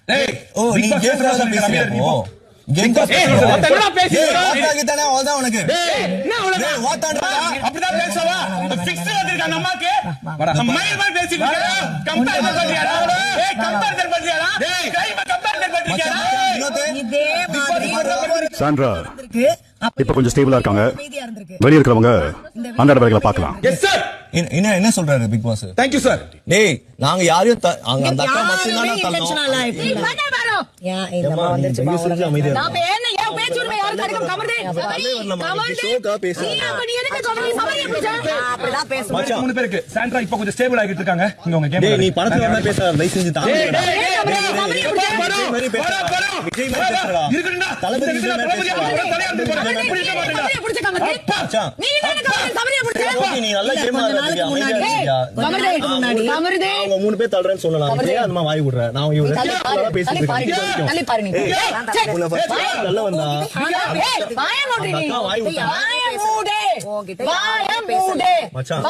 டேய் ஓ நீ கேம் விளையாட பேசுறியா போ கேம் என்னடா பேசிறீங்க வாத்தாகிட்டானே அவ்வளவுதான் உனக்கு டேய் என்ன அவ்வளவுதான் டேய் வாத்தாண்டா அப்படிதான் பேசவா ஃபிக்ஸ் வந்திருக்க அந்த அம்மாக்கு மயில் மாதிரி பேசிட்டு இருக்க கம்பேர் பண்றியாடா ஏய் கம்பேர் பண்றியாடா டேய் கைம கம்பேர் பண்றியாடா இதே மாதிரி சாண்ட்ரா இப்ப கொஞ்சம் ஸ்டேபிளா இருக்காங்க. வெளிய இருக்கிறவங்க அந்த இடத்துல பார்க்கலாம். எஸ் சார் என்ன சொல்றாரு big boss? Thank you sir. டேய் நாங்க யாரையும் அந்த அக்கா மச்சினால தள்ளோம். நீ பண்ண வரோம் யா இந்த மா வந்துச்சு பாவல நான் பேன ஏன் பேச்சுரிமை யாரு தரகம் கமர்தே ஷோக்கா பேசு நீ அப்படி எனக்கு சொல்லி சமரிய பிடிச்சா அப்படிதான் பேசு மூணு பேருக்கு சாண்ட்ரா இப்போ கொஞ்சம் ஸ்டேபிள் ஆகிட்டு இருக்காங்க. இங்க உங்க கேம் டேய் நீ பணத்துல வந்தா பேசாத தயவு செஞ்சு தாங்க மாதிரி பேசுறா விஜய் மாதிரி பேசுறா இருக்குடா தளபதி விஜய் மாதிரி பேசுறா மச்சான் நீ தான சமரிய பிடிச்சா நீ நல்ல கேம் ஆடுறியா அமைதியா இருக்கியா கமர்தே அவங்க மூணு பேர் தள்ளுறேன்னு சொல்லலாம் நீ அந்த மாதிரி வாய் விடுற நான் இவங்க பேசிட்டு இருக்கேன் தள்ளி பாரு நீ உன்னை ஃபர்ஸ்ட் நல்ல வந்தா வாய மூடு நீ வாய் விட்டா வாய மூடு வாய மூடு மச்சான்